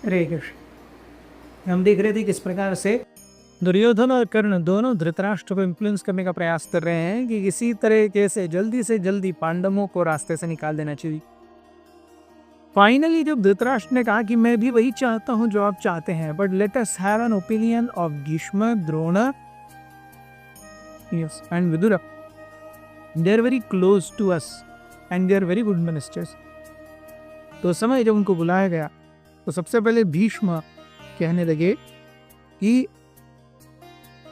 हरे कृष्ण। हम देख रहे थे किस प्रकार से दुर्योधन और कर्ण दोनों धृतराष्ट्र को इन्फ्लुएंस करने का प्रयास कर रहे हैं कि किसी तरीके से जल्दी पांडवों को रास्ते से निकाल देना चाहिए। फाइनली जब धृतराष्ट्र ने कहा कि मैं भी वही चाहता हूं जो आप चाहते हैं, but let us have an opinion of Bhishma, Drona and Vidur, they are very close to us and they are very good ministers. तो समय जब उनको बुलाया गया तो सबसे पहले भीष्म कहने लगे कि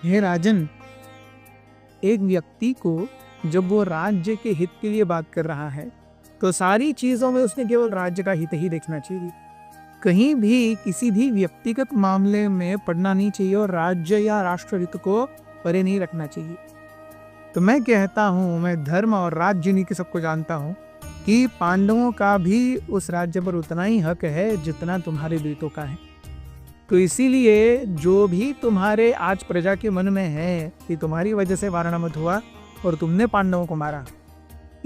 हे राजन, एक व्यक्ति को जब वो राज्य के हित के लिए बात कर रहा है तो सारी चीजों में उसने केवल राज्य का हित ही देखना चाहिए। कहीं भी किसी भी व्यक्तिगत मामले में पड़ना नहीं चाहिए और राज्य या राष्ट्र हित को परे नहीं रखना चाहिए। तो मैं कहता हूँ, मैं धर्म और राज्य नीति सबको जानता हूँ कि पांडवों का भी उस राज्य पर उतना ही हक है जितना तुम्हारे दूतों का है। तो इसीलिए जो भी तुम्हारे आज प्रजा के मन में है कि तुम्हारी वजह से वारणामत हुआ और तुमने पांडवों को मारा,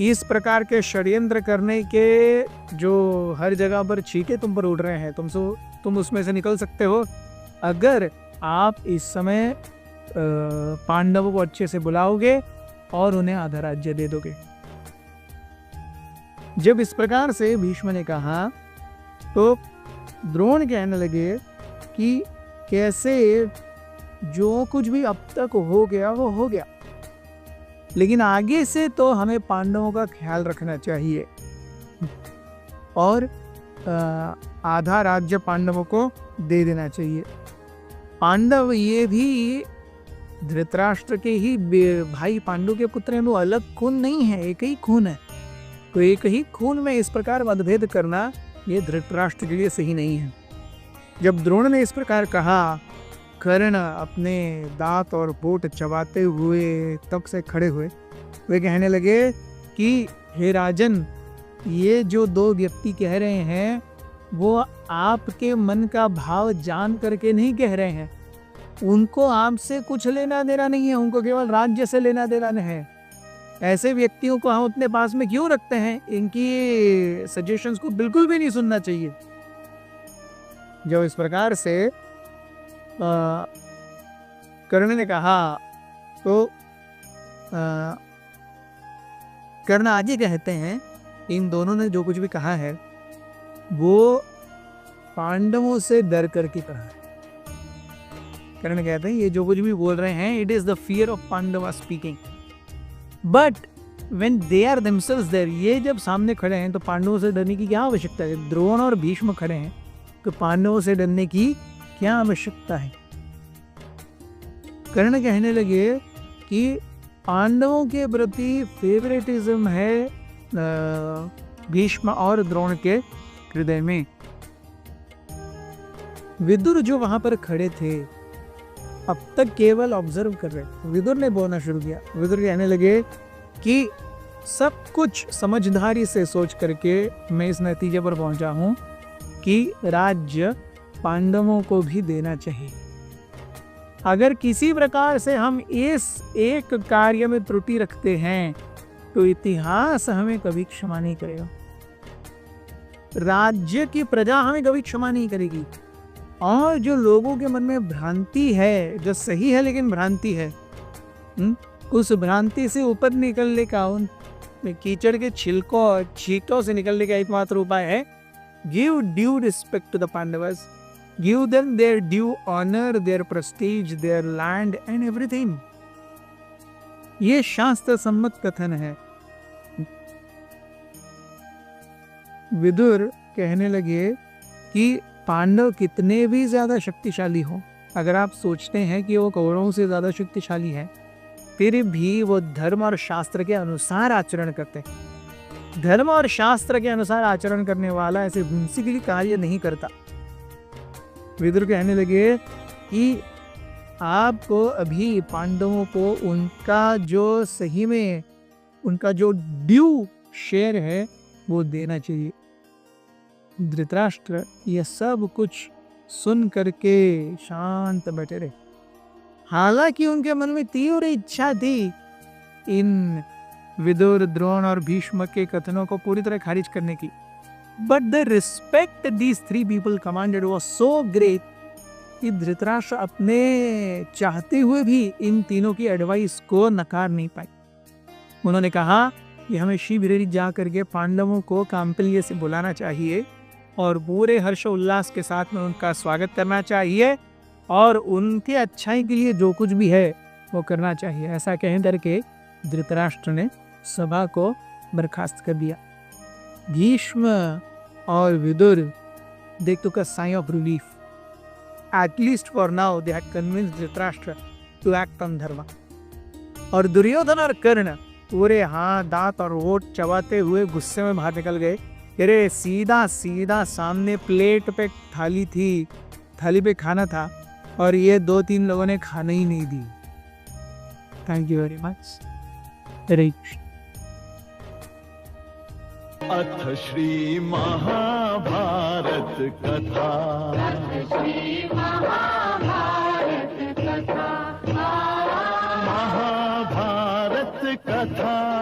इस प्रकार के षड्यंत्र करने के जो हर जगह पर छींटे तुम पर उड़ रहे हैं, तुम उसमें से निकल सकते हो अगर आप इस समय पांडवों को अच्छे से बुलाओगे और उन्हें आधा राज्य दे दोगे। जब इस प्रकार से भीष्म ने कहा तो द्रोण कहने लगे कि कैसे जो कुछ भी अब तक हो गया वो हो गया, लेकिन आगे से तो हमें पांडवों का ख्याल रखना चाहिए और आधा राज्य पांडवों को दे देना चाहिए। पांडव ये भी धृतराष्ट्र के ही भाई पांडु के पुत्र हैं, वो अलग खून नहीं है, एक ही खून है। तो एक ही खून में इस प्रकार मतभेद करना ये धृतराष्ट्र के लिए सही नहीं है। जब द्रोण ने इस प्रकार कहा, कर्ण अपने दांत और होंठ चबाते हुए तक से खड़े हुए, वे कहने लगे कि हे राजन, ये जो दो व्यक्ति कह रहे हैं वो आपके मन का भाव जान करके नहीं कह रहे हैं। उनको आपसे कुछ लेना देना नहीं है, उनको केवल राज्य से लेना देना है। ऐसे व्यक्तियों को हम अपने पास में क्यों रखते हैं? इनकी सजेशंस को बिल्कुल भी नहीं सुनना चाहिए। जब इस प्रकार से कर्ण ने कहा तो कर्ण आगे कहते हैं इन दोनों ने जो कुछ भी कहा है वो पांडवों से डर कर की कहा है। कर्ण कहते हैं ये जो कुछ भी बोल रहे हैं, it is the fear of Pandava speaking, but when they are themselves there, ये जब सामने खड़े हैं तो पांडवों से डरने की क्या आवश्यकता है? द्रोण और भीष्म खड़े हैं तो पांडवों से डरने की क्या आवश्यकता है? कर्ण कहने लगे कि पांडवों के प्रति फेवरेटिज्म है भीष्म और द्रोण के हृदय में। विदुर जो वहां पर खड़े थे अब तक केवल ऑब्जर्व कर रहे थे। विदुर ने बोलना शुरू किया। विदुर कहने लगे कि सब कुछ समझदारी से सोच करके मैं इस नतीजे पर पहुंचा हूं कि राज्य पांडवों को भी देना चाहिए। अगर किसी प्रकार से हम इस एक कार्य में त्रुटि रखते हैं तो इतिहास हमें कभी क्षमा नहीं करेगा, राज्य की प्रजा हमें कभी क्षमा नहीं करेगी। और जो लोगों के मन में भ्रांति है, जो सही है लेकिन भ्रांति है, उस भ्रांति से ऊपर निकलने का, उन कीचड़ के छींटों से निकलने का एकमात्र उपाय है give due respect to the Pandavas, give them their due honour, their prestige, their land and everything. ये शास्त्र सम्मत कथन है। विदुर कहने लगे कि पांडव कितने भी ज्यादा शक्तिशाली हो, अगर आप सोचते हैं कि वो कौरवों से ज्यादा शक्तिशाली है, फिर भी वो धर्म और शास्त्र के अनुसार आचरण करते हैं। धर्म और शास्त्र के अनुसार आचरण करने वाला ऐसे बेसिकली कार्य नहीं करता। विदुर कहने लगे कि आपको अभी पांडवों को उनका जो सही में उनका जो ड्यू शेयर है वो देना चाहिए। धृतराष्ट्र ये सब कुछ सुन करके शांत बैठे रहे। हालांकि उनके मन में तीव्र इच्छा थी इन विदुर, द्रोण और भीष्म के कथनों को पूरी तरह खारिज करने की, but the respect these three people commanded was so great कि धृतराष्ट्र अपने चाहते हुए भी इन तीनों की एडवाइस को नकार नहीं पाए। उन्होंने कहा कि हमें शीघ्र जा करके पांडवों को कांपिल्य से बुलाना चाहिए और पूरे हर्षोल्लास के साथ में उनका स्वागत करना चाहिए और उनके अच्छाई के लिए जो कुछ भी है वो करना चाहिए। ऐसा कह करके धृतराष्ट्र ने सभा को बर्खास्त कर दिया। भीष्म और Vidur they took a sigh of relief. At least for now they had convinced Dhritarashtra to act on dharma. और दुर्योधन और कर्ण पूरे हाथ दांत और वोट चबाते हुए गुस्से में बाहर निकल गए। अरे सीधा सीधा सामने प्लेट पे थाली थी, थाली पे खाना था और ये 2-3 लोगों ने खाना ही नहीं दी। Thank you very much. अथ श्री महाभारत कथा। महाभारत कथा